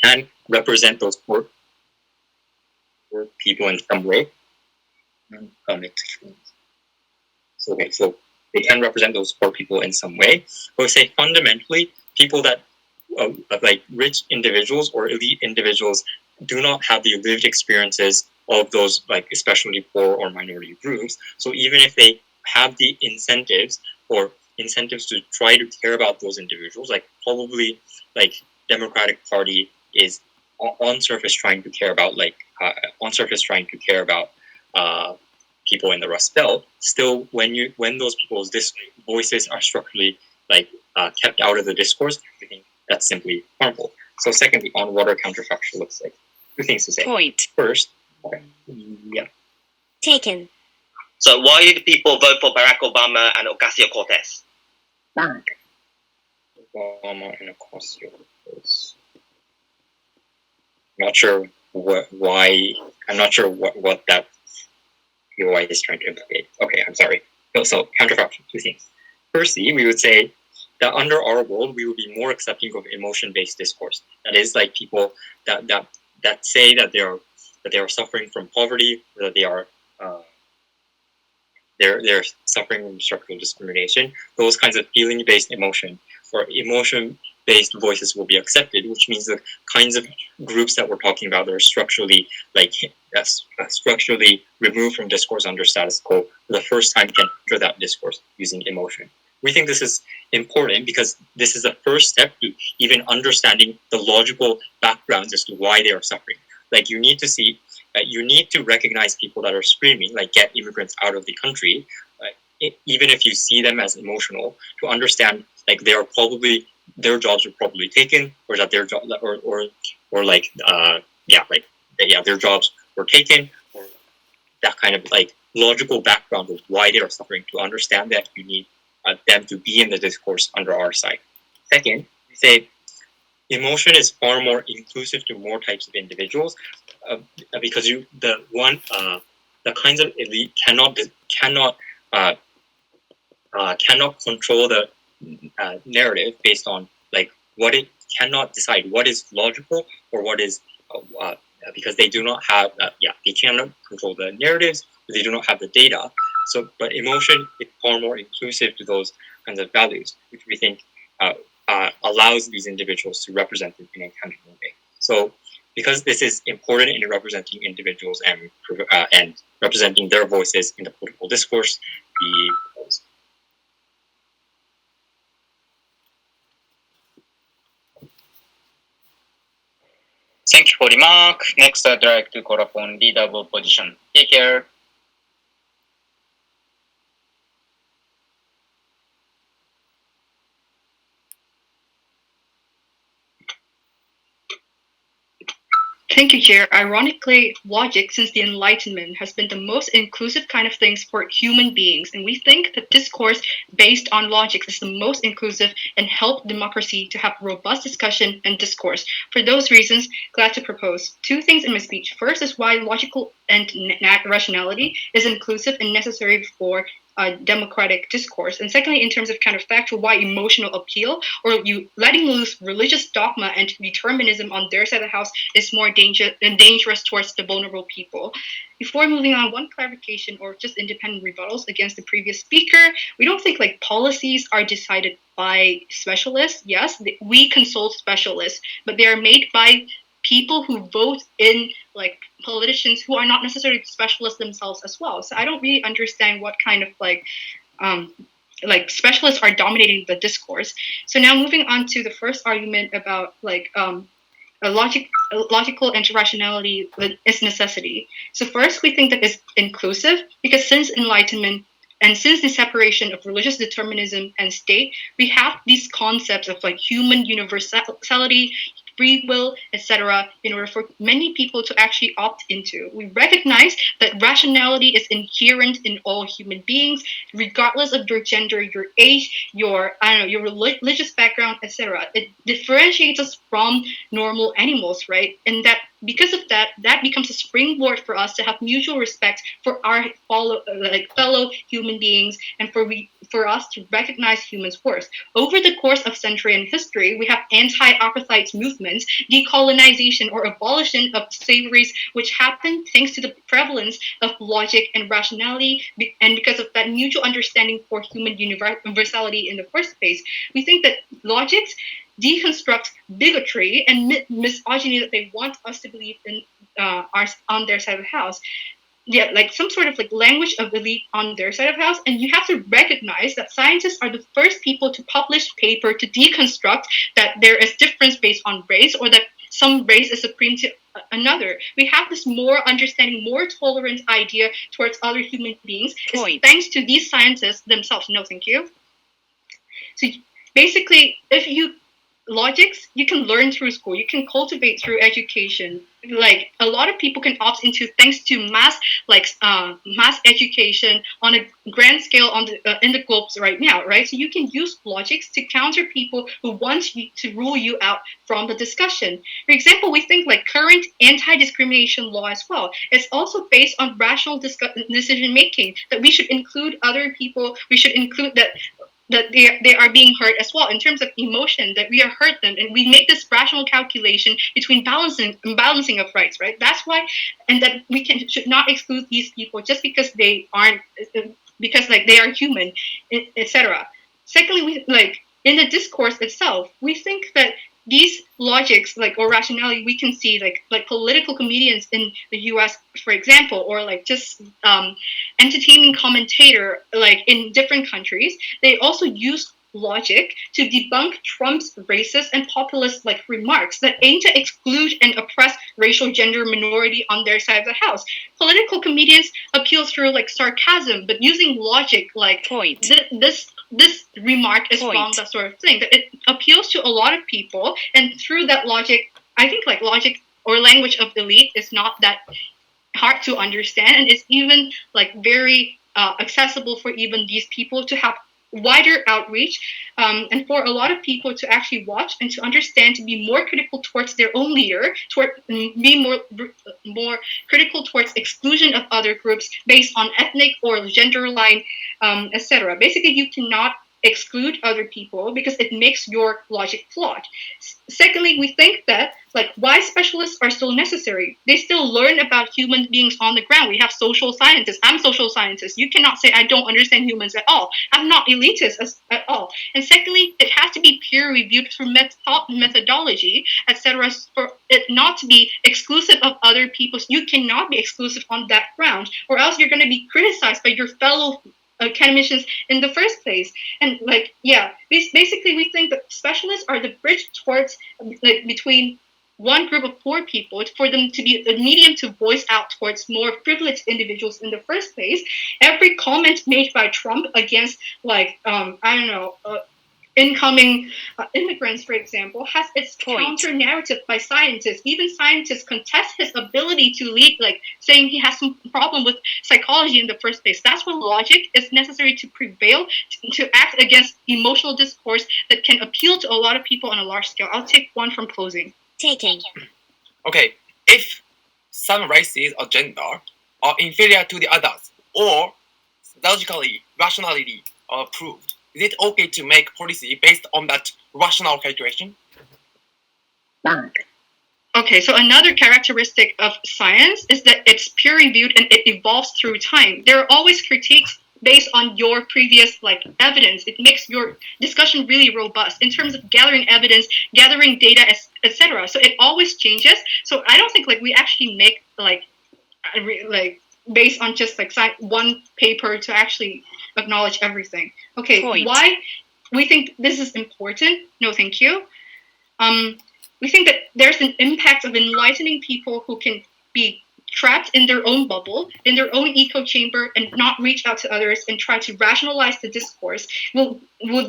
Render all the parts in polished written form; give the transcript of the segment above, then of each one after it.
can represent those poor people in some way. So they can represent those poor people in some way. But we say fundamentally, people that like rich individuals or elite individuals do not have the lived experiences of those like especially poor or minority groups. So even if they have the incentives to try to care about those individuals, like probably like Democratic Party is on surface trying to care about people in the Rust Belt. Still, when those people's voices are structurally like kept out of the discourse, I think that's simply harmful. So secondly, on what our counterfactual looks like, two things to say. Point. First, Taken. So why did people vote for Barack Obama and Ocasio-Cortez? Obama and Ocasio-Cortez. I'm not sure why. I'm not sure what that POI is trying to implicate. Okay, I'm sorry. So counterfactual, two things. Firstly, we would say that under our world, we would be more accepting of emotion-based discourse. That is, like people that say that they are suffering from poverty, that they're suffering from structural discrimination. Those kinds of feeling-based emotion or emotion-based voices will be accepted, which means the kinds of groups that we're talking about that are structurally structurally removed from discourse under status quo for the first time can enter that discourse using emotion. We think this is important because this is the first step to even understanding the logical backgrounds as to why they are suffering. Like you need to recognize people that are screaming, like get immigrants out of the country, even if you see them as emotional, to understand like their jobs were probably taken, or that their job their jobs were taken, or that kind of like logical background of why they are suffering. To understand that, you need them to be in the discourse under our side. Second, we say emotion is far more inclusive to more types of individuals, because the kinds of elite cannot control the narrative based on like what it cannot decide what is logical or what is because they do not have they cannot control the narratives, but they do not have the data. So, but emotion is far more inclusive to those kinds of values, which we think allows these individuals to represent them in a tangible way. So, because this is important in representing individuals and representing their voices in the political discourse, we propose. Thank you for the remark. Next, I'd like to call upon leader of opposition. Take care. Thank you, Chair. Ironically, logic since the Enlightenment has been the most inclusive kind of things for human beings, and we think that discourse based on logic is the most inclusive and help democracy to have robust discussion and discourse. For those reasons, glad to propose two things in my speech. First is why logical and rationality is inclusive and necessary for democratic discourse, and secondly, in terms of counterfactual, why emotional appeal or you letting loose religious dogma and determinism on their side of the house is more dangerous towards the vulnerable people. Before moving on, one clarification or just independent rebuttals against the previous speaker. We don't think like policies are decided by specialists. Yes, we consult specialists, but they are made by people who vote in like politicians who are not necessarily specialists themselves as well. So I don't really understand what kind of like specialists are dominating the discourse. So now moving on to the first argument about like logical and rationality is necessity. So first, we think that it's inclusive because since Enlightenment and since the separation of religious determinism and state, we have these concepts of like human universality, free will, etc., in order for many people to actually opt into. We recognize that rationality is inherent in all human beings, regardless of your gender, your age, your religious background, etc. It differentiates us from normal animals, right? And that because of that, that becomes a springboard for us to have mutual respect for our fellow human beings, and for us to recognize humans' worth. Over the course of century and history, we have anti-apartheid movements, decolonization or abolition of slaveries, which happened thanks to the prevalence of logic and rationality, and because of that mutual understanding for human universality in the first place. We think that logics deconstruct bigotry and misogyny that they want us to believe in on their side of the house. Yeah, like some sort of like language of elite on their side of the house, and you have to recognize that scientists are the first people to publish paper to deconstruct that there is difference based on race, or that some race is supreme to another. We have this more understanding, more tolerant idea towards other human beings, thanks to these scientists themselves. No, thank you. So basically, if you logics you can learn through school, you can cultivate through education. Like a lot of people can opt into thanks to mass education on a grand scale on the in the globes right now, right? So you can use logics to counter people who want you to rule you out from the discussion. For example, we think like current anti-discrimination law as well. It's also based on rational decision making, that we should include other people. We should include that they are being hurt as well in terms of emotion, that we are hurt them, and we make this rational calculation between balancing of rights, right? That's why, and that we should not exclude these people just because they aren't, because like they are human, etc. Secondly, we like in the discourse itself, we think that these logics, like, or rationality, we can see like political comedians in the US, for example, or like just entertainment commentator like in different countries, they also use logic to debunk Trump's racist and populist like remarks that aim to exclude and oppress racial gender minority on their side of the house. Political comedians appeal through like sarcasm, but using logic, like this remark is wrong, that sort of thing. That it appeals to a lot of people, and through that logic, I think like logic or language of elite is not that hard to understand, and it's even like very accessible for even these people to have wider outreach, and for a lot of people to actually watch and to understand, to be more critical towards their own leader, be more critical towards exclusion of other groups based on ethnic or gender line, etc. Basically, you cannot exclude other people because it makes your logic flawed. Secondly, we think that like why specialists are still necessary. They still learn about human beings on the ground. We have social scientists. I'm social scientist. You cannot say I don't understand humans at all. I'm not elitist at all. And secondly, it has to be peer reviewed through methodology, etc. For it not to be exclusive of other people. You cannot be exclusive on that ground, or else you're going to be criticized by your fellow academicians in the first place. And like, yeah, basically we think that specialists are the bridge towards like between one group of poor people, for them to be a medium to voice out towards more privileged individuals in the first place. Every comment made by Trump against like incoming immigrants, for example, has its counter narrative by scientists. Even scientists contest his ability to lead, like saying he has some problem with psychology in the first place. That's when logic is necessary to prevail, to act against emotional discourse that can appeal to a lot of people on a large scale. I'll take one from closing. Okay, if some races or gender are inferior to the others, or logically, rationality are proved, is it okay to make policy based on that rational calculation? Okay, so another characteristic of science is that it's peer-reviewed and it evolves through time. There are always critiques based on your previous like evidence. It makes your discussion really robust in terms of gathering evidence, gathering data, etc. So it always changes. So I don't think like we actually make like based on just like one paper to actually acknowledge everything. Okay, why we think this is important? No, thank you. We think that there's an impact of enlightening people who can be trapped in their own bubble, in their own echo chamber, and not reach out to others and try to rationalize the discourse, will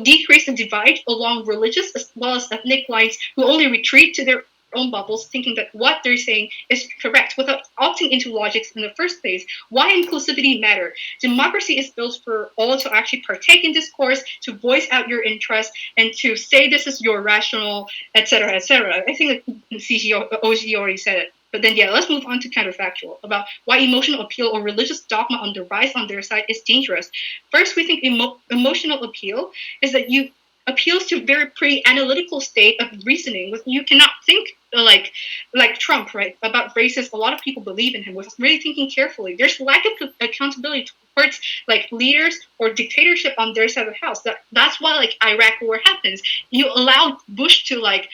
decrease the divide along religious as well as ethnic lines, who only retreat to their own bubbles, thinking that what they're saying is correct without opting into logics in the first place. Why inclusivity matter? Democracy is built for all to actually partake in discourse, to voice out your interest, and to say this is your rational, etc., etc. I think that OG already said it But then, yeah, let's move on to counterfactual about why emotional appeal or religious dogma on the rise on their side is dangerous. First, we think emotional appeal is that you appeals to very pre-analytical state of reasoning. You cannot think like Trump, right, about races. A lot of people believe in him without really thinking carefully. There's lack of accountability towards like leaders or dictatorship on their side of the house. That's why like Iraq war happens. You allow Bush to like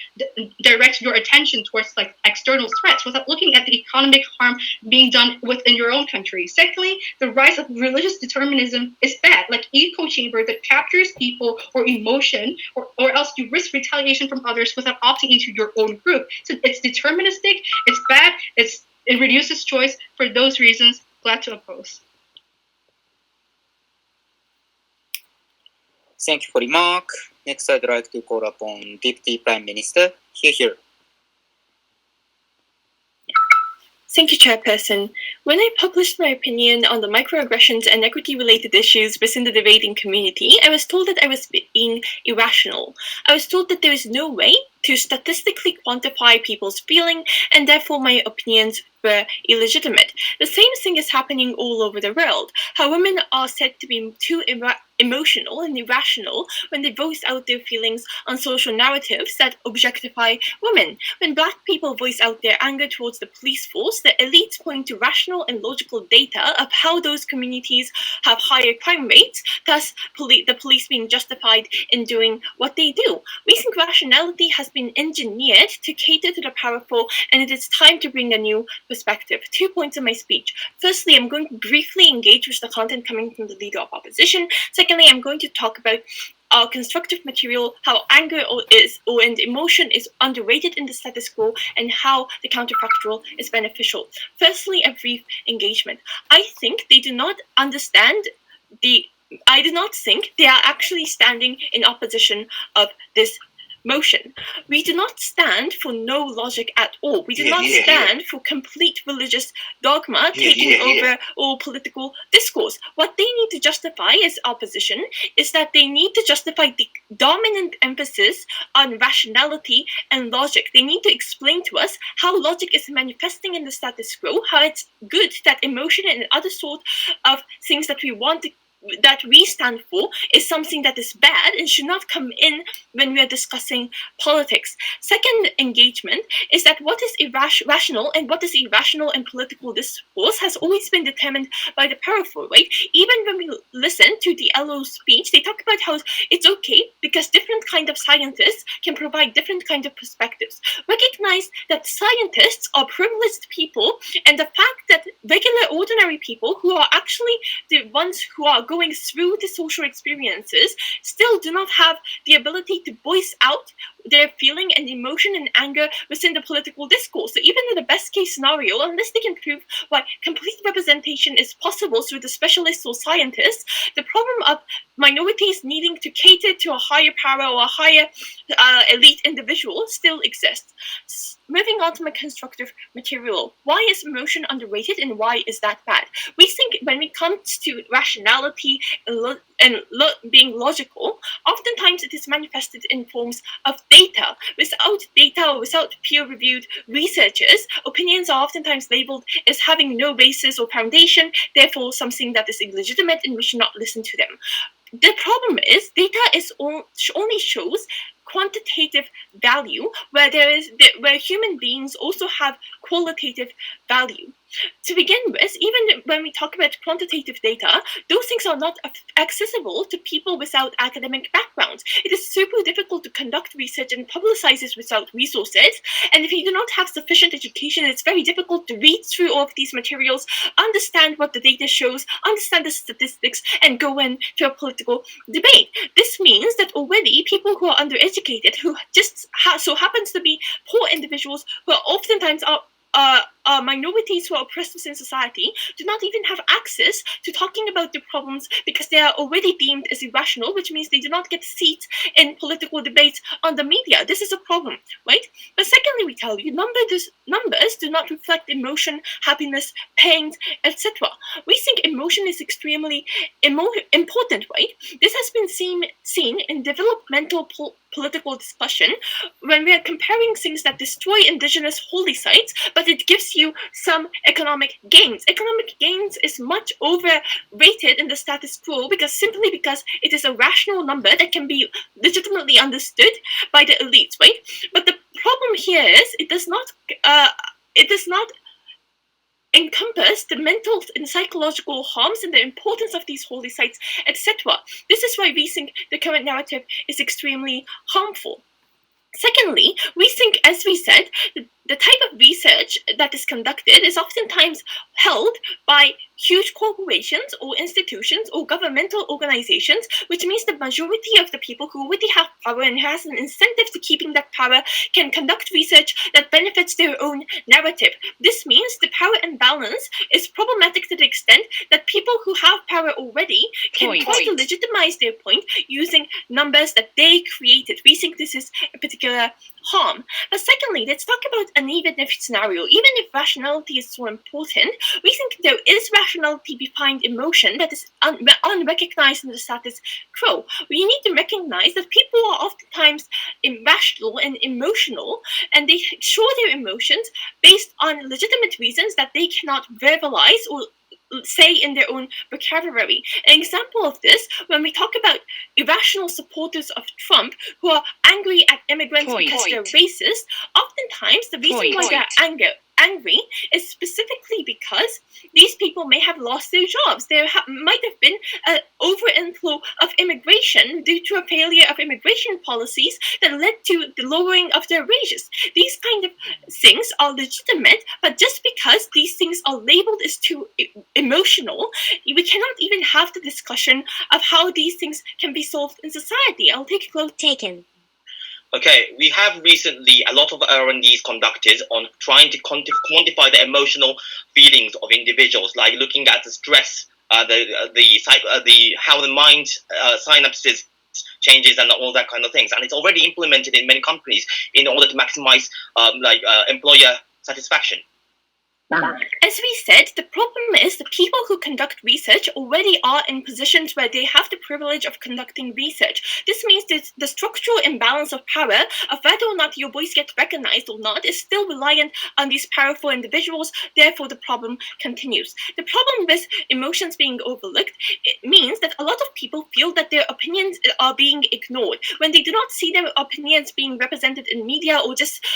direct your attention towards like external threats without looking at the economic harm being done within your own country. Secondly, the rise of religious determinism is bad, like echo chamber that captures people or emotion, or else you risk retaliation from others without opting into your own group. So it's deterministic, it's bad, it reduces choice. For those reasons, glad to oppose. Thank you for the remark. Next, I'd like to call upon Deputy Prime Minister. Here. Thank you, Chairperson. When I published my opinion on the microaggressions and equity-related issues within the debating community, I was told that I was being irrational. I was told that there is no way to statistically quantify people's feeling, and therefore my opinions were illegitimate. The same thing is happening all over the world. How women are said to be too emotional and irrational when they voice out their feelings on social narratives that objectify women. When Black people voice out their anger towards the police force, the elites point to rational and logical data of how those communities have higher crime rates, thus the police being justified in doing what they do. We think rationality has been engineered to cater to the powerful, and it is time to bring a new perspective. 2 points in my speech. Firstly, I'm going to briefly engage with the content coming from the leader of opposition. Secondly, I'm going to talk about constructive material, how anger and emotion is underrated in the status quo, and how the counterfactual is beneficial. Firstly, a brief engagement. I think they do not understand I do not think they are actually standing in opposition of this motion. We do not stand for no logic at all. We do not stand for complete religious dogma taking over all political discourse. What they need to justify as opposition is that they need to justify the dominant emphasis on rationality and logic. They need to explain to us how logic is manifesting in the status quo, how it's good that emotion and other sort of things that we stand for is something that is bad and should not come in when we are discussing politics. Second engagement is that what is rational and what is irrational in political discourse has always been determined by the powerful, right? Even when we listen to the LO speech, they talk about how it's okay because different kind of scientists can provide different kind of perspectives. Recognize that scientists are privileged people, and the fact that regular ordinary people who are actually the ones who are going through the social experiences still do not have the ability to voice out their feeling and emotion and anger within the political discourse. So even in the best case scenario, unless they can prove why complete representation is possible through the specialists or scientists, the problem of minorities needing to cater to a higher power or a higher elite individual still exists. Moving on to my constructive material. Why is emotion underrated and why is that bad? We think when it comes to rationality and being logical, oftentimes it is manifested in forms of data. Without data or without peer-reviewed researchers, opinions are oftentimes labeled as having no basis or foundation, therefore something that is illegitimate and we should not listen to them. The problem is data only shows quantitative value where human beings also have qualitative value. To begin with, even when we talk about quantitative data, those things are not accessible to people without academic backgrounds. It is super difficult to conduct research and publicize it without resources. And if you do not have sufficient education, it's very difficult to read through all of these materials, understand what the data shows, understand the statistics, and go into a political debate. This means that already people who are undereducated, who just so happens to be poor individuals, who are oftentimes minorities who are oppressed within society, do not even have access to talking about the problems because they are already deemed as irrational, which means they do not get seats in political debates on the media. This is a problem, right? But secondly, we tell you numbers do not reflect emotion, happiness, pain, etc. We think emotion is extremely important, right? This has been seen in developmental political discussion when we are comparing things that destroy indigenous holy sites, but it gives you some economic gains. Economic gains is much overrated in the status quo simply because it is a rational number that can be legitimately understood by the elites, right? But the problem here is it does not encompass the mental and psychological harms and the importance of these holy sites, etc. This is why we think the current narrative is extremely harmful. Secondly, we think, as we said, the type of research that is conducted is oftentimes held by huge corporations or institutions or governmental organizations, which means the majority of the people who already have power and has an incentive to keeping that power can conduct research that benefits their own narrative. This means the power imbalance is problematic to the extent that people who have power already can try to legitimize their point using numbers that they created. We think this is a particular harm. But secondly, let's talk about an even if scenario. Even if rationality is so important, we think there is rationality behind emotion that is unrecognized in the status quo. We need to recognize that people are oftentimes irrational and emotional, and they show their emotions based on legitimate reasons that they cannot verbalize or say in their own vocabulary. An example of this, when we talk about irrational supporters of Trump who are angry at immigrants because they're racist, oftentimes the reason why they're angry is specifically because these people may have lost their jobs. There might have been an over-inflow of immigration due to a failure of immigration policies that led to the lowering of their wages. These kind of things are legitimate, but just because these things are labeled as too emotional, we cannot even have the discussion of how these things can be solved in society. I'll take a quote taken. Okay, we have recently a lot of R&Ds conducted on trying to quantify the emotional feelings of individuals, like looking at the stress, how the mind synapses changes and all that kind of things. And it's already implemented in many companies in order to maximize employer satisfaction. As we said, the problem is the people who conduct research already are in positions where they have the privilege of conducting research. This means that the structural imbalance of power, of whether or not your voice gets recognized or not, is still reliant on these powerful individuals. Therefore, the problem continues. The problem with emotions being overlooked, it means that a lot of people feel that their opinions are being ignored. When they do not see their opinions being represented in media or just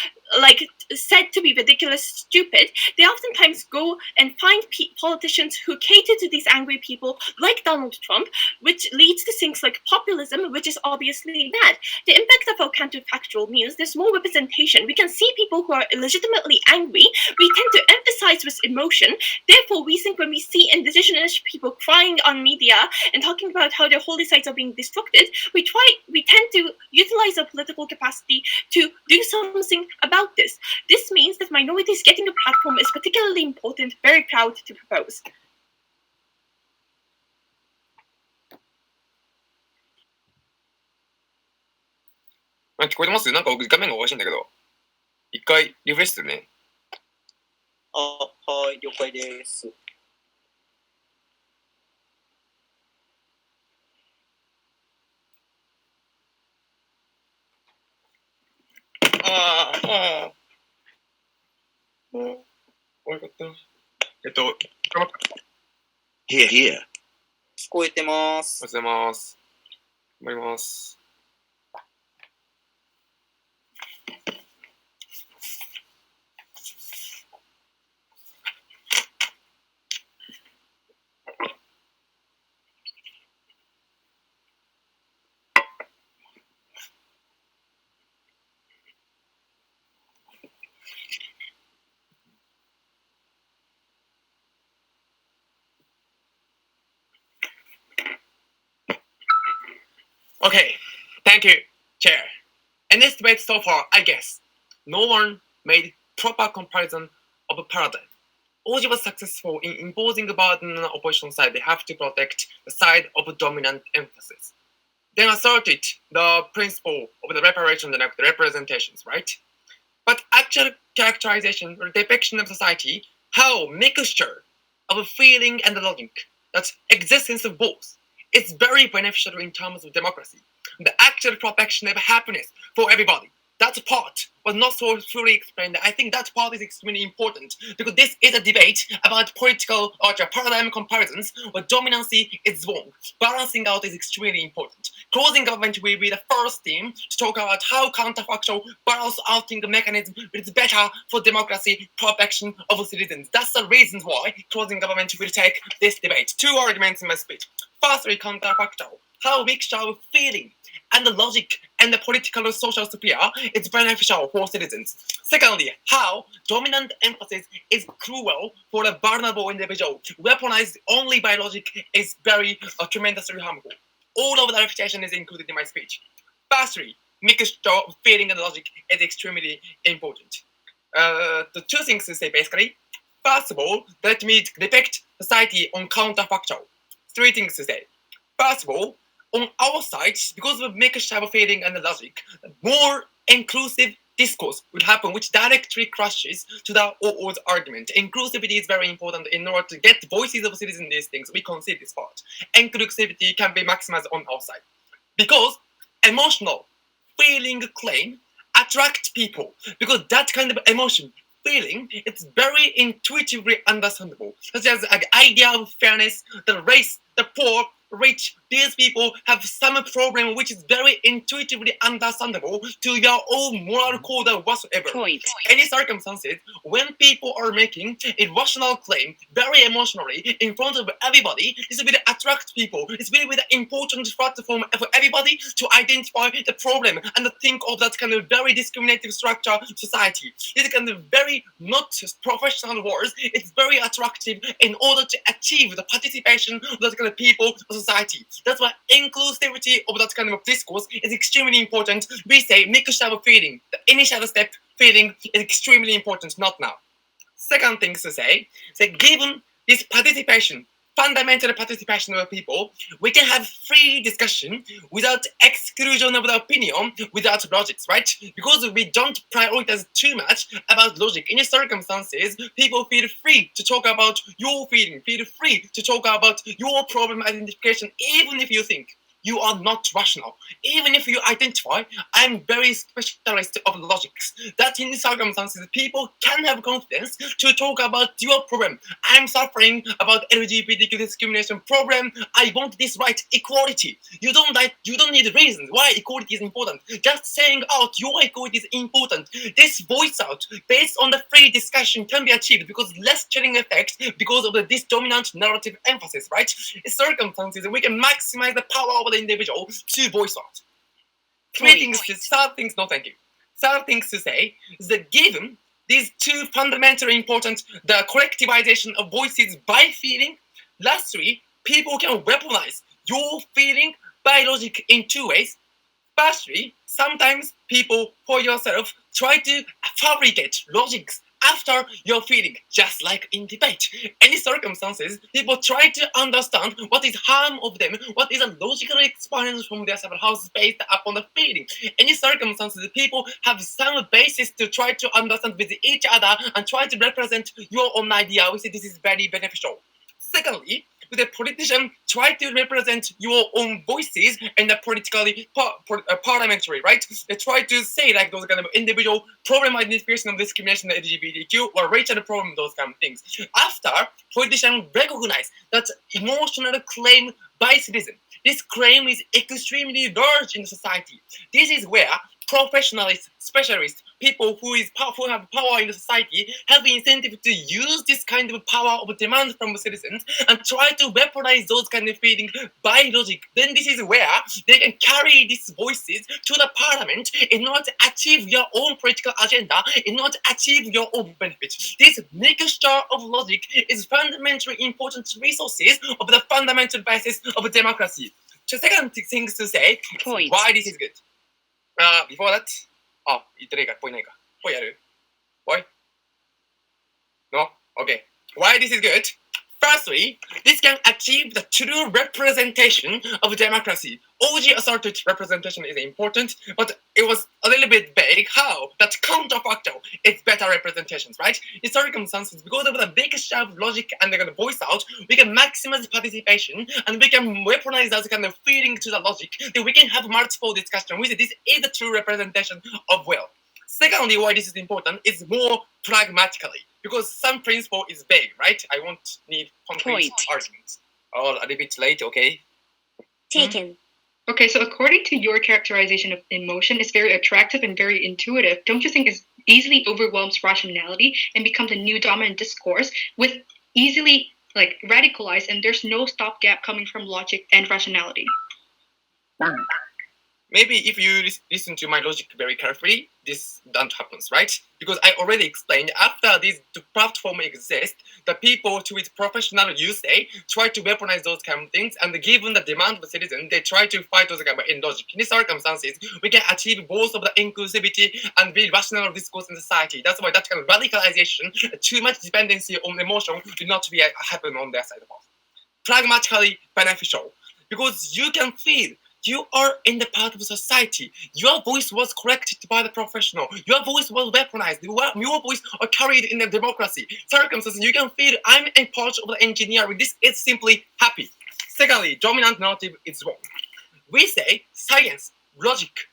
said to be ridiculous, stupid, they oftentimes go and find politicians who cater to these angry people, like Donald Trump, which leads to things like populism, which is obviously bad. The impact of our counterfactual means there's more representation. We can see people who are legitimately angry. We tend to emphasize with emotion. Therefore, we think when we see indigenous people crying on media and talking about how their holy sites are being destructed, we tend to utilize our political capacity to do something about this. This means that minorities getting a platform is particularly important. Very proud to propose. 聞こえてます？なんか画面がおかしいんだけど。一回リフレッシュするね。はい、了解です。よかった。Here. 聞こえてます。おはようございます。頑張ります。Okay, thank you, Chair. In this debate so far, I guess, no one made proper comparison of a paradigm. OG was successful in imposing a burden on the opposition side. They have to protect the side of dominant emphasis. Then asserted the principle of the reparation and the representations, right? But actual characterization or depiction of society, how mixture of feeling and logic, that existence of both, is very beneficial in terms of democracy. the actual protection of happiness for everybody. That part was not so fully explained. I think that part is extremely important because this is a debate about political or paradigm comparisons where dominancy is wrong. Balancing out is extremely important. Closing government will be the first theme to talk about how counterfactual balance outing mechanism is better for democracy, protection of citizens. That's the reason why closing government will take this debate. Two arguments in my speech. Firstly, counterfactual. How mixture of feeling and the logic and the political and social sphere is beneficial for citizens. Secondly, how dominant emphasis is cruel for a vulnerable individual. Weaponized only by logic is very tremendously harmful. All of the reputation is included in my speech. Firstly, mixture of feeling and logic is extremely important. The two things to say basically. First of all, let me depict society on counterfactual. Three things to say. First of all, on our side, because of mixture of feeling and logic, more inclusive discourse would happen, which directly crushes to the old argument. Inclusivity is very important in order to get voices of citizens in these things. We concede this part. Inclusivity can be maximized on our side. Because emotional feeling claim attract people. Because that kind of emotion, feeling, it's very intuitively understandable. Such as the idea of fairness, the race, the poor, rich, these people have some problem which is very intuitively understandable to your own moral code or whatsoever. Point. Any circumstances, when people are making a rational claim very emotionally in front of everybody, this will attract people. It's very important platform for everybody to identify the problem and to think of that kind of very discriminative structure society. This kind of very not professional words. It's very attractive in order to achieve the participation of that kind of people of society. That's why inclusivity of that kind of discourse is extremely important. We say mixture of feeling. The initial step, feeling, is extremely important, not now. Second thing to say, that given this participation, fundamental participation of people, we can have free discussion without exclusion of the opinion, without logics, right? Because we don't prioritize too much about logic. In circumstances, people feel free to talk about your feeling, feel free to talk about your problem identification, even if you think you are not rational. Even if you identify, I'm very specialist of logics. That in circumstances, people can have confidence to talk about your problem. I'm suffering about LGBTQ discrimination problem. I want this right, equality. You don't need reasons why equality is important. Just saying out your equality is important. This voice out based on the free discussion can be achieved because less chilling effect because of this dominant narrative emphasis, right? In circumstances, we can maximize the power of the individual to voice out. Third things to say is that given these two fundamentally important, the collectivization of voices by feeling, lastly, people can weaponize your feeling by logic in two ways. Firstly, sometimes people for yourself try to fabricate logics after your feeling, just like in debate. Any circumstances, people try to understand what is harm of them, what is a logical experience from their several houses based upon the feeling. Any circumstances, people have some basis to try to understand with each other and try to represent your own idea. We say this is very beneficial. Secondly, the politician try to represent your own voices in the politically parliamentary, right? They try to say like those kind of individual problem identification of discrimination, LGBTQ, or racial problem, those kind of things. After politicians recognize that emotional claim by citizen, this claim is extremely large in society. This is where professionals, specialists, people who have power in the society have the incentive to use this kind of power of demand from citizens and try to weaponize those kind of feelings by logic. Then this is where they can carry these voices to the parliament in order to achieve your own political agenda, in order to achieve your own benefit. This mixture of logic is fundamentally important resources of the fundamental basis of democracy. The second thing to say, why this is good. Before that, 言ってないか、ぽいないか。ぽいやる？ぽい？ No? Okay. Why this is good? Firstly, this can achieve the true representation of democracy. OG asserted representation is important, but it was a little bit vague how that counterfactual is better representations, right? In circumstances, because of the big share of logic and the kind of voice out, we can maximize participation and we can weaponize that kind of feeling to the logic that we can have multiple discussion with. This is the true representation of will. Secondly, why this is important is more pragmatically, because some principle is vague, right? I won't need concrete arguments. Or a little bit late, okay? Taken. Okay, so according to your characterization of emotion, it's very attractive and very intuitive. Don't you think it easily overwhelms rationality and becomes a new dominant discourse with easily like radicalized, and there's no stopgap coming from logic and rationality? Maybe if you listen to my logic very carefully, this don't happens, right? Because I already explained after this platform exists, the people to its professional usage try to weaponize those kind of things, and given the demand of the citizen, they try to fight those kind of in logic. In these circumstances, we can achieve both of the inclusivity and the rational discourse in society. That's why that kind of radicalization, too much dependency on emotion, do not be happen on their side of us. Pragmatically beneficial, because you can feel you are in the part of society. Your voice was corrected by the professional. Your voice was weaponized. Your voice are carried in the democracy. Circumstances, you can feel I'm a part of the engineering. This is simply happy. Secondly, dominant narrative is wrong. We say science, logic,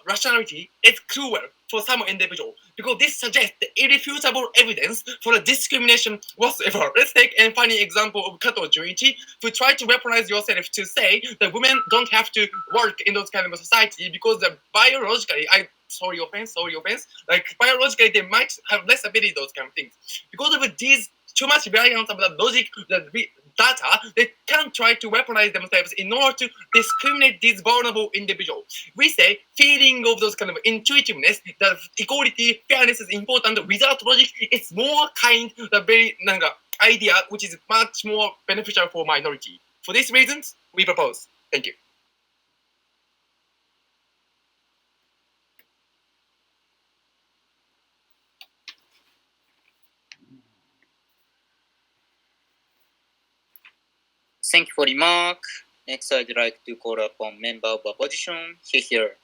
rationality is cruel for some individual because this suggests the irrefutable evidence for the discrimination whatsoever. Let's take a funny example of Kato Junichi, who tried to weaponize yourself to say that women don't have to work in those kind of a society because biologically, sorry offense, like biologically they might have less ability, those kind of things. Because of these too much variance of the logic, data, they can try to weaponize themselves in order to discriminate these vulnerable individuals. We say feeling of those kind of intuitiveness, that equality, fairness is important. Without logic, it's more kind, the very idea which is much more beneficial for minority. For these reasons, we propose. Thank you. Thank you for remark. Next, I'd like to call upon member of opposition here.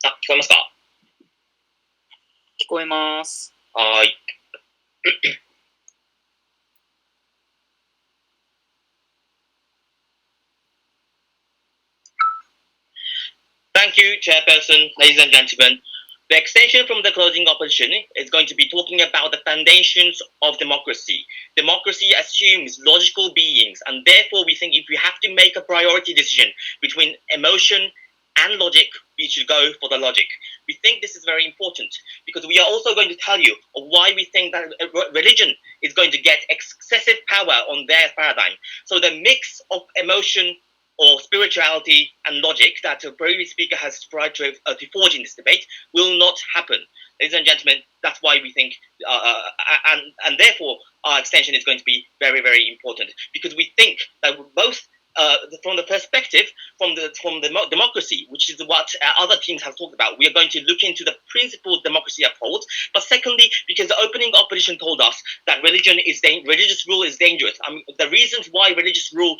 Ah, 聞こえますか？聞こえます。はーい。Thank you, Chairperson, ladies and gentlemen. The extension from the closing opposition is going to be talking about the foundations of democracy. Democracy assumes logical beings, and therefore we think if we have to make a priority decision between emotion and logic, we should go for the logic. We think this is very important because we are also going to tell you why we think that religion is going to get excessive power on their paradigm. So the mix of emotion or spirituality and logic that the previous speaker has tried to forge in this debate will not happen. Ladies and gentlemen, that's why we think, and therefore our extension is going to be very, very important because we think that both from the perspective from the democracy, which is what other teams have talked about, we are going to look into the principles democracy upholds. But secondly, because the opening opposition told us that religious rule is dangerous. The reasons why religious rule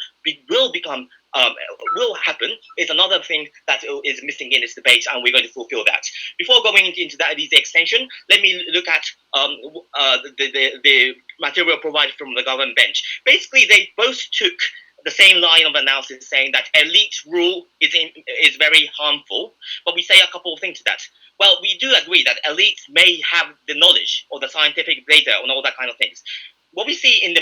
will happen is another thing that is missing in this debate, and we're going to fulfill that. Before going into the extension, let me look at the material provided from the government bench. Basically, they both took the same line of analysis, saying that elite rule is very harmful, but we say a couple of things to that. Well, we do agree that elites may have the knowledge or the scientific data and all that kind of things. What we see in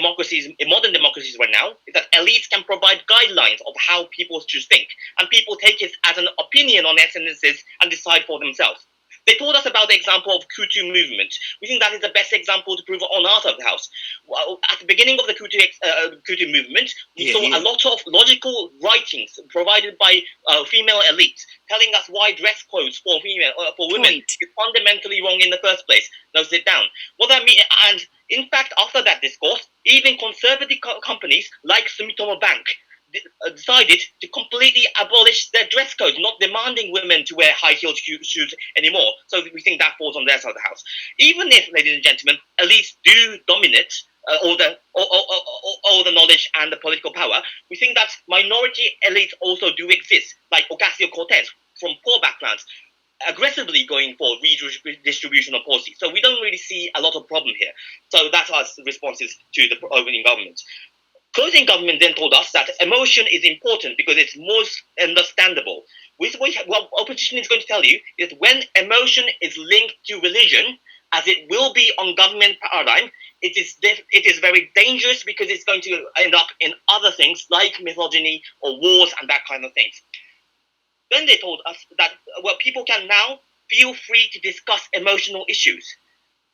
modern democracies right now, is that elites can provide guidelines of how people should think, and people take it as an opinion on their sentences and decide for themselves. They told us about the example of Kutu movement. We think that is the best example to prove on our side of the house. Well, at the beginning of the Kutu movement, we saw a lot of logical writings provided by female elites telling us why dress clothes for women is fundamentally wrong in the first place. Now sit down. What that means, and in fact, after that discourse, even conservative companies like Sumitomo Bank decided to completely abolish their dress code, not demanding women to wear high-heeled shoes anymore. So we think that falls on their side of the house. Even if, ladies and gentlemen, elites do dominate all the knowledge and the political power, we think that minority elites also do exist, like Ocasio-Cortez from poor backgrounds, aggressively going for redistribution of policy. So we don't really see a lot of problem here. So that's our responses to the opening government. Closing government then told us that emotion is important because it's most understandable. What opposition is going to tell you is when emotion is linked to religion, as it will be on government paradigm, it is very dangerous because it's going to end up in other things like misogyny or wars and that kind of things. Then they told us that people can now feel free to discuss emotional issues.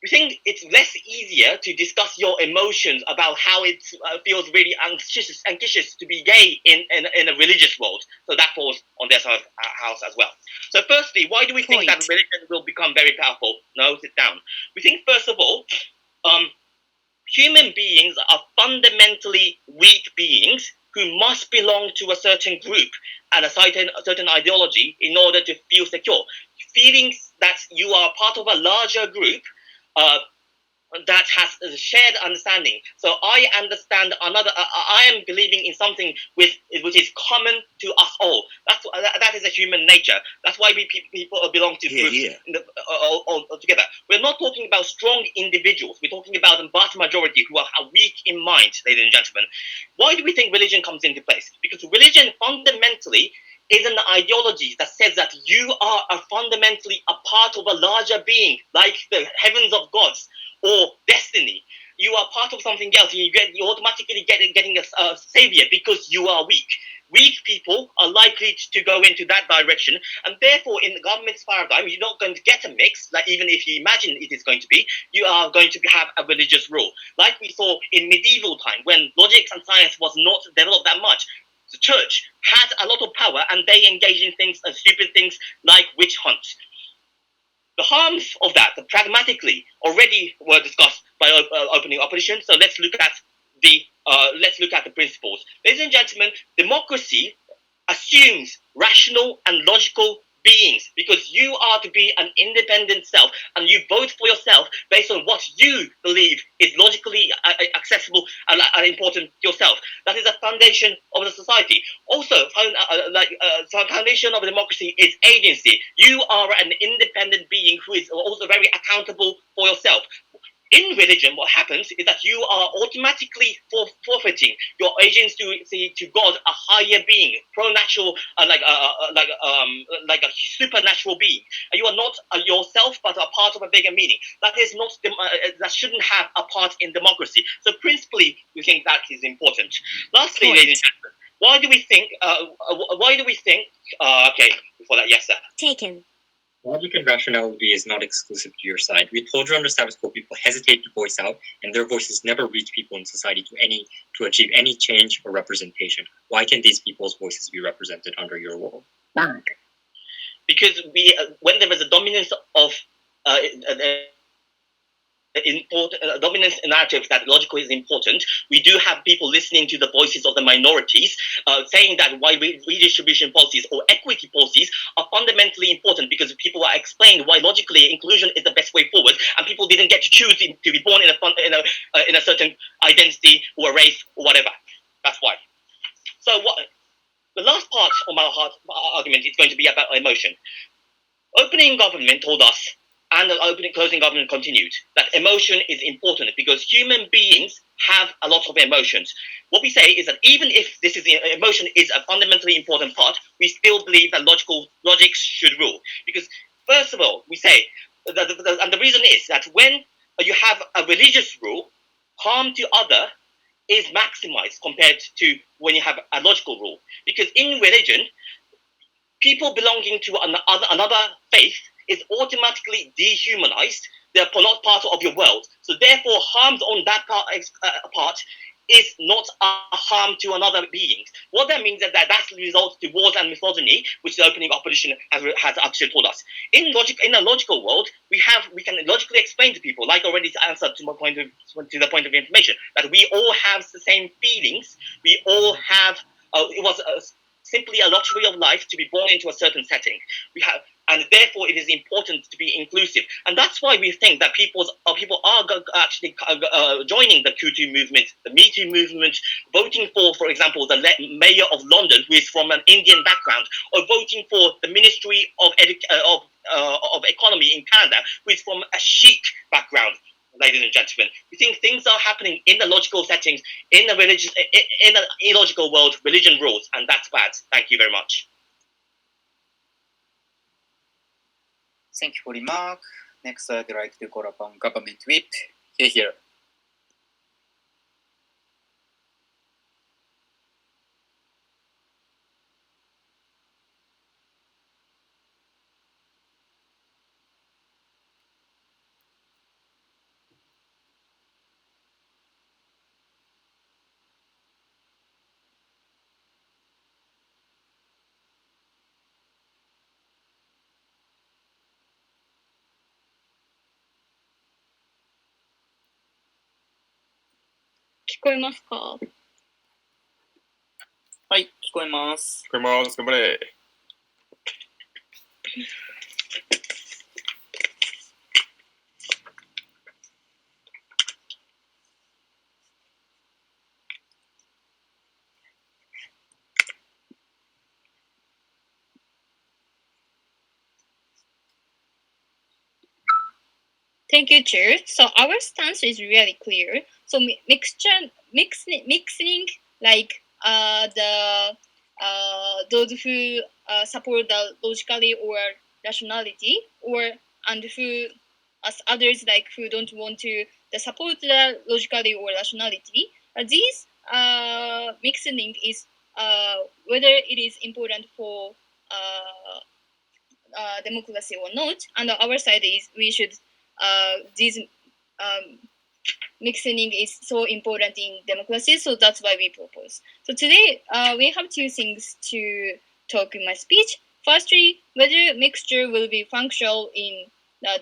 We think it's less easier to discuss your emotions about how it feels really anxious to be gay in a religious world. So that falls on their side of the house as well. So firstly, why do we think that religion will become very powerful? No, sit down. We think, first of all, human beings are fundamentally weak beings who must belong to a certain group and a certain ideology in order to feel secure. Feelings that you are part of a larger group that has a shared understanding. So I understand I am believing in something which is common to us all. That is a human nature. That's why people belong to groups all together. We're not talking about strong individuals. We're talking about the vast majority who are weak in mind, ladies and gentlemen. Why do we think religion comes into place? Because religion fundamentally is an ideology that says that you are fundamentally a part of a larger being, like the heavens of gods or destiny. You are part of something else, and you automatically getting a savior because you are weak. Weak people are likely to go into that direction, and therefore, in the government's paradigm, you're not going to get a mix. Like even if you imagine it is going to be, you are going to have a religious rule, like we saw in medieval time when logic and science was not developed that much. The church had a lot of power and they engage in things, stupid things like witch hunts. The harms of that, pragmatically, already were discussed by opening opposition. So let's look at the principles. Ladies and gentlemen, democracy assumes rational and logical beings because you are to be an independent self and you vote for yourself based on what you believe is logically accessible and important to yourself. That is the foundation of the society. Also, the foundation of democracy is agency. You are an independent being who is also very accountable for yourself. In religion, what happens is that you are automatically forfeiting your agency to God, a higher being, pro-natural, like a supernatural being. You are not yourself, but a part of a bigger meaning. That is not that shouldn't have a part in democracy. So, principally, we think that is important. Lastly, ladies and gentlemen, why do we think? Okay, before that, yes, sir. Taken. Logic and rationality is not exclusive to your side. We told you under status quo people hesitate to voice out, and their voices never reach people in society to achieve any change or representation. Why can these people's voices be represented under your rule? Because when there is a dominance of dominance narrative that logical is important, we do have people listening to the voices of the minorities, saying that why redistribution policies or equity policies are fundamentally important because people are explained why logically inclusion is the best way forward, and people didn't get to choose to be born in a certain identity or a race or whatever. That's why. So the last part of my argument is going to be about emotion. Opening government told us, and the closing government continued, that emotion is important because human beings have a lot of emotions. What we say is that even if emotion is a fundamentally important part, we still believe that logic should rule. Because first of all, we say, and the reason is that when you have a religious rule, harm to other is maximized compared to when you have a logical rule. Because in religion, people belonging to another faith is automatically dehumanized. They're not part of your world. So therefore, harms on that part is not a harm to another being. What that means is that results to wars and misogyny, which the opening opposition has actually told us. In a logical world, we can logically explain to people, like already answered to the point of information, that we all have the same feelings. We all have. It was simply a luxury of life to be born into a certain setting. And therefore it is important to be inclusive, and that's why we think that people are actually joining the Q2 movement, the Me Too movement, voting for example, the mayor of London, who is from an Indian background, or voting for the Ministry of Economy in Canada, who is from a Sikh background. Ladies and gentlemen, we think things are happening in the logical settings, in an illogical world. Religion rules, and that's bad. Thank you very much. Thank you for remark. Next, I'd like to call upon Government Whip. Here. 聞こえますか？はい、聞こえます。頑張れ。Thank you, Chair. So our stance is really clear. So mixing like those who support the logically or rationality, and who as others like who don't want to support the logically or rationality. These mixing is whether it is important for democracy or not. And our side is we should these mixing is so important in democracy, so that's why we propose. So today we have two things to talk in my speech. Firstly, whether mixture will be functional in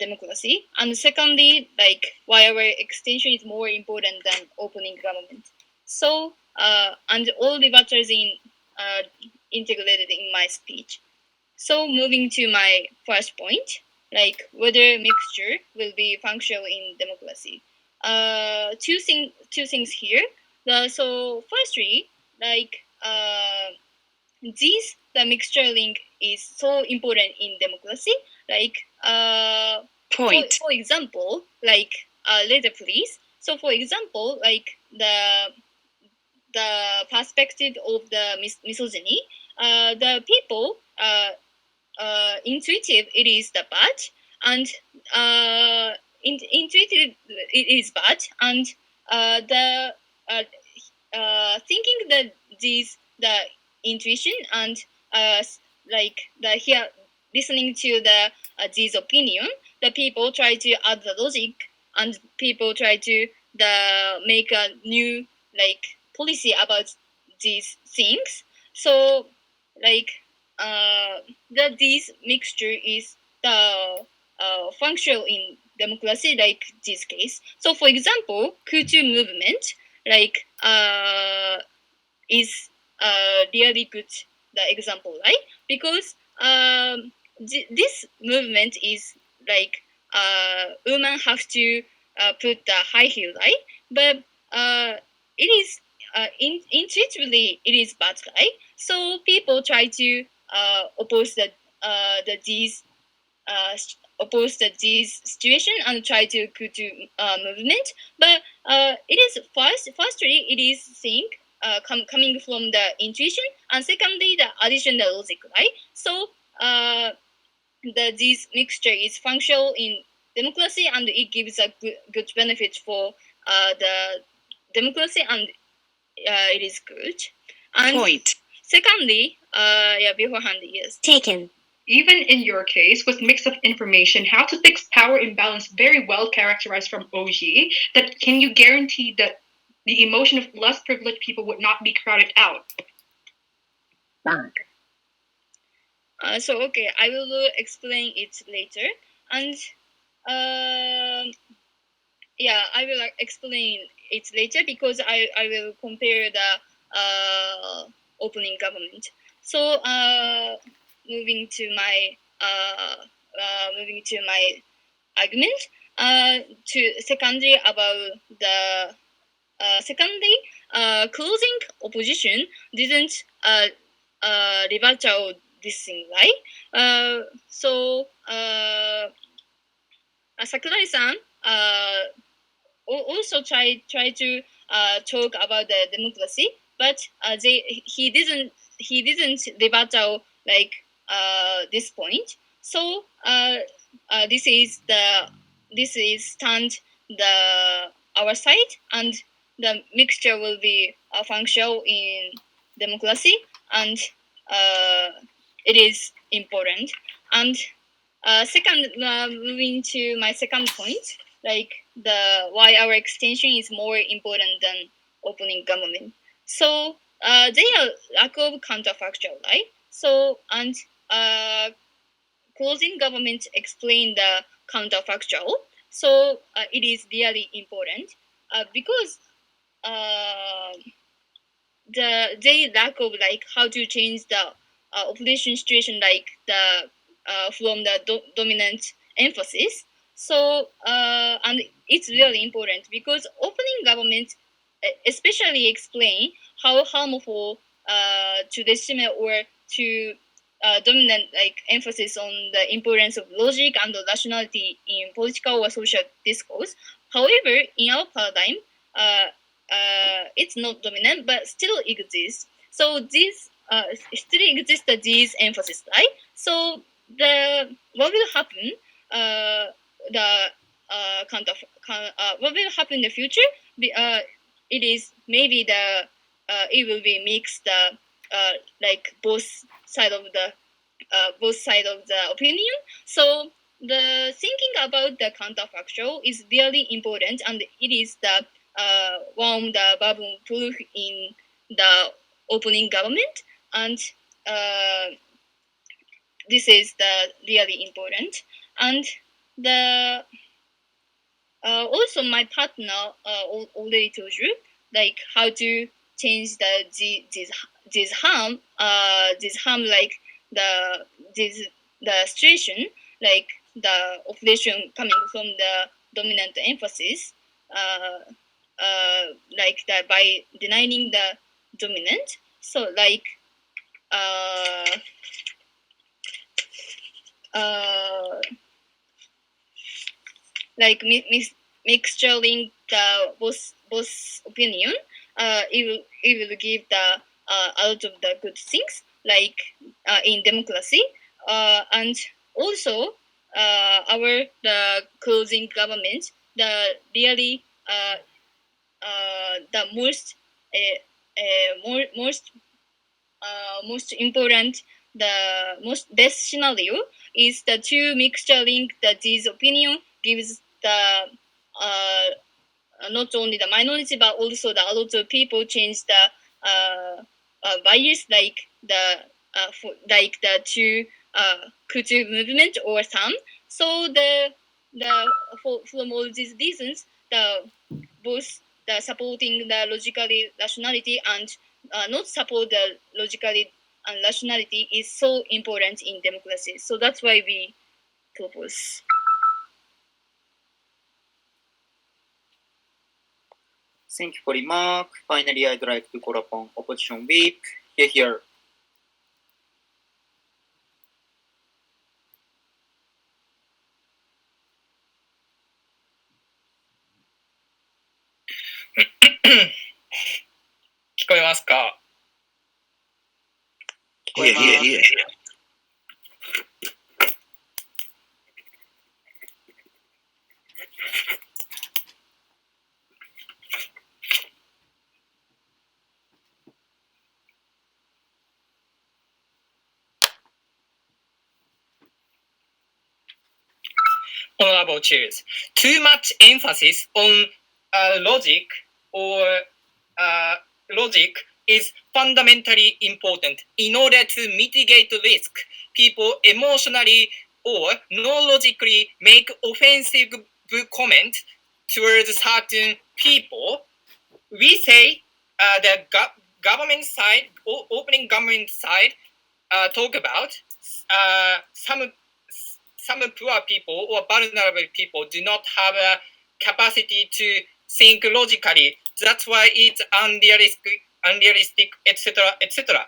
democracy, and secondly, like why our extension is more important than opening government. So and all rebuttals integrated in my speech. So moving to my first point, like whether mixture will be functional in democracy. Two things here. So firstly, like the mixture link is so important in democracy. Like Point. For example, like later please. So for example, like the perspective of the misogyny, the people intuitive it is the bad, and intuitive it is bad, and the thinking that the intuition and like the here listening to the this opinion, the people try to add the logic, and people try to make a new like policy about these things. So like that this mixture is the functional in democracy, like this case. So for example, Q2 movement like is really good the example, right? Because this movement is like women have to put the high heel, right? But it is intuitively it is bad, right? So people try to oppose these situation and try to movement. But it is firstly it is think coming from the intuition, and secondly the additional logic, right? So this mixture is functional in democracy, and it gives a good benefit for the democracy, and it is good. And Point. secondly, beforehand, yes. Taken. Even in your case, with mix of information, how to fix power imbalance very well characterized from OG, that can you guarantee that the emotion of less privileged people would not be crowded out? So okay, I will explain it later, and yeah, I will explain it later because I will compare the opening government. So moving to my argument. Secondly, about the closing opposition didn't rebuttal this thing, right? Sakurai-san also try to talk about the democracy, but he didn't rebuttal like this point. So this is stand the our side, and the mixture will be functional in democracy, and it is important. And second, moving to my second point, like the why our extension is more important than opening government. So they are lack of counterfactual, right? So and closing government explain the counterfactual. So it is really important because they lack of like how to change the opposition situation, like the from the dominant emphasis. So and it's really important because opening government especially explain how harmful to the system or to dominant like emphasis on the importance of logic and rationality in political or social discourse. However, in our paradigm, it's not dominant, but still exists. So these still exist these emphasis, right? So the what will happen? The what will happen in the future? It is maybe the it will be mixed. Like both side of the opinion. So the thinking about the counterfactual is really important, and it is the one the Babun proof in the opening government, and uh, this is the really important. And the also my partner already told you like how to change this harm like the the situation, like the opposition coming from the dominant emphasis, uh, like that by denying the dominant. So like uh, uh, like mixturing the both opinion, it will give the out of the good things like in democracy, and also our the closing government, the really the most important, the most best scenario is the two mixturing that this opinion gives the uh, not only the minority but also the a lot of people change the values like like the two Kutu movement or some. So from all these reasons, the both the supporting the logically rationality and not support the logically and rationality is so important in democracy. So that's why we propose. Thank you for remark. Finally, I'd like to call upon opposition week. Here. 聞こえますか？聞こえます。honorable chairs. Too much emphasis on logic or logic is fundamentally important in order to mitigate risk. People emotionally or non-logically make offensive comment towards certain people. We say the government side, opening government side, talk about some poor people or vulnerable people do not have a capacity to think logically. That's why it's unrealistic, etc., etc.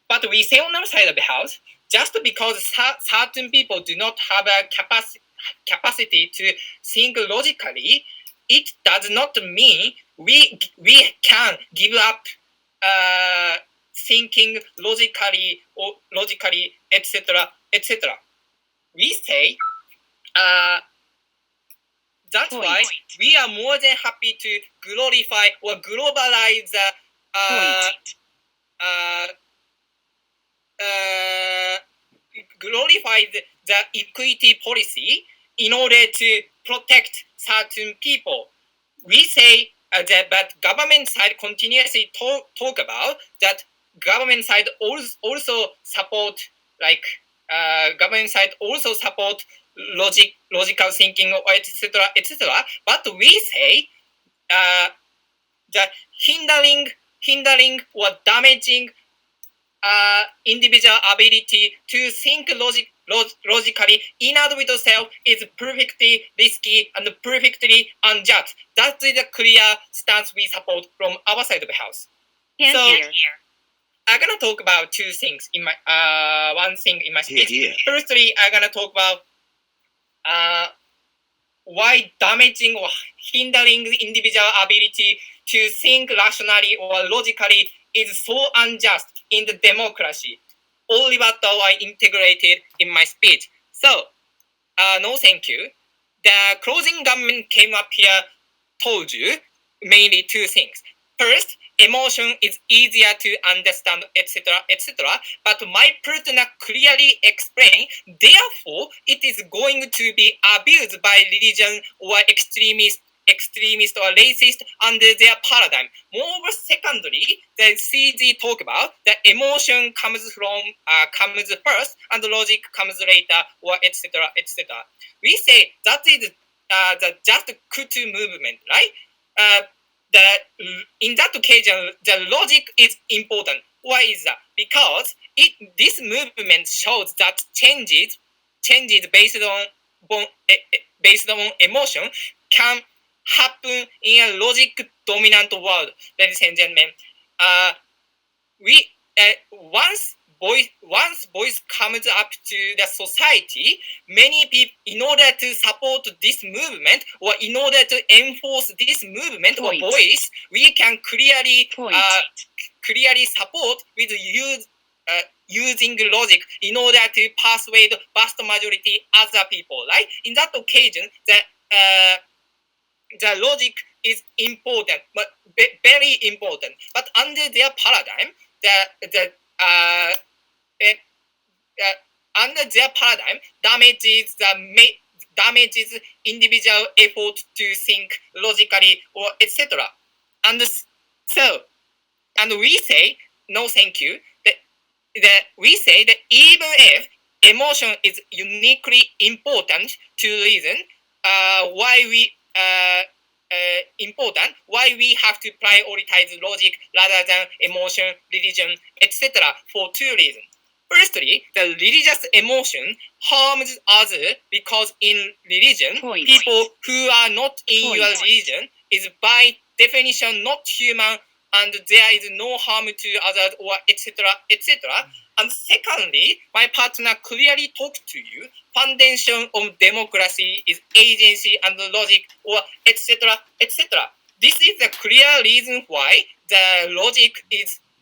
But we say on our side of the house, just because certain people do not have a capacity to think logically, it does not mean we can give up thinking logically, etc., etc. We say that's why we are more than happy to glorify or globalize the the equity policy in order to protect certain people. We say that, but government side continuously talk about that. Government side also support government side also support logical thinking, etc., etc. But we say that hindering or damaging individual ability to think logically in and of itself is perfectly risky and perfectly unjust. That is a clear stance we support from our side of the house. I'm gonna talk about two things in my one thing in my speech. Firstly, I'm gonna talk about why damaging or hindering the individual ability to think rationally or logically is so unjust in the democracy. All rebuttal I integrated in my speech. So, no thank you. The closing government came up here, told you mainly two things. First, emotion is easier to understand, etc., etc. But my partner clearly explained, therefore, it is going to be abused by religion or extremist or racist under their paradigm. Moreover, secondly, the CG talk about the emotion comes first and logic comes later, or etc., etc. We say that is the just Kutu movement, right? In that occasion, the logic is important. Why is that? Because this movement shows that changes based on emotion can happen in a logic dominant world, ladies and gentlemen. Once voice comes up to the society, many people, in order to support this movement or in order to enforce this movement or voice, we can clearly support with using logic in order to persuade vast majority other people, right? In that occasion, the logic is important, but very important. But under their paradigm, under their paradigm damages individual effort to think logically or etc. And we say no, thank you. We say that even if emotion is uniquely important to reason, why we have to prioritize logic rather than emotion, religion, etc. for two reasons. Firstly, the religious emotion harms others because in religion, people who are not in your religion is by definition not human, and there is no harm to others, or etc., etc. And secondly, my partner clearly talked to you. Foundation of democracy is agency and logic, or etc., etc. This is a clear reason why the logic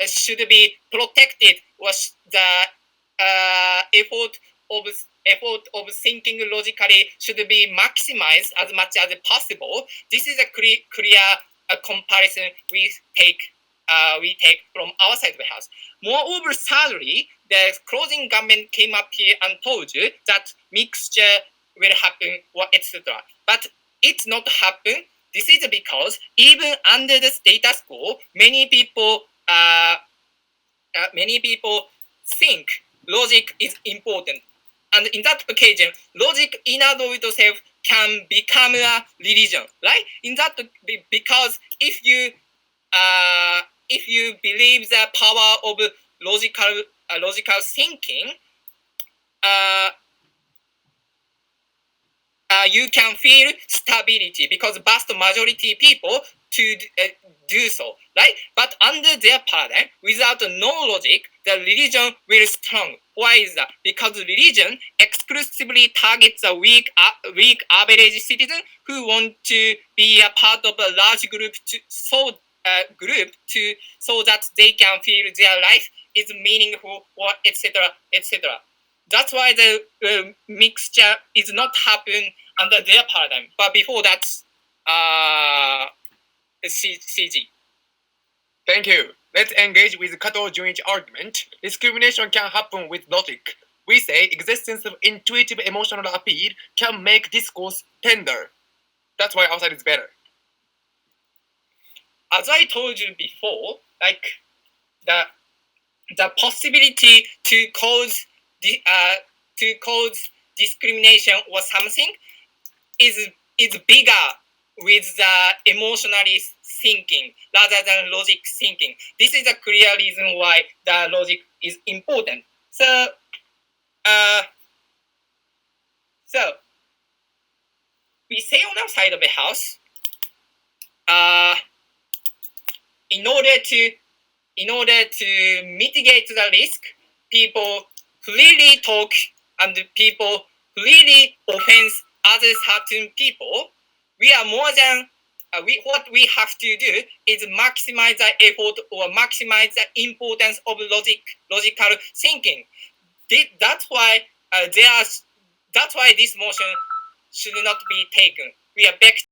should be protected, or the effort of thinking logically should be maximized as much as possible. This is a clear comparison we take from our side of the house. Moreover, thirdly, the closing government came up here and told you that mixture will happen, or etc. But it's not happen. This is because even under the status quo, many people think logic is important. And in that occasion, logic in and of itself can become a religion, right? In that, because if you believe the power of logical thinking, you can feel stability because vast majority people to do so, right? But under their paradigm, without no logic, the religion will strong. Why is that? Because religion exclusively targets a weak average citizen who want to be a part of a large group so that they can feel their life is meaningful, or etc. etc. That's why the mixture is not happen under their paradigm. But before that, CG. Thank you. Let's engage with Kato Junichi argument. Discrimination can happen with logic. We say existence of intuitive emotional appeal can make discourse tender. That's why outside is better. As I told you before, like the possibility to cause discrimination or something is bigger with the emotionally thinking rather than logic thinking. This is a clear reason why the logic is important. So we say on the side of a house, in order to mitigate the risk, people freely talk and people freely offense other certain people. We are more than what we have to do is maximize the effort or maximize the importance of logical thinking. That's why this motion should not be taken. We are back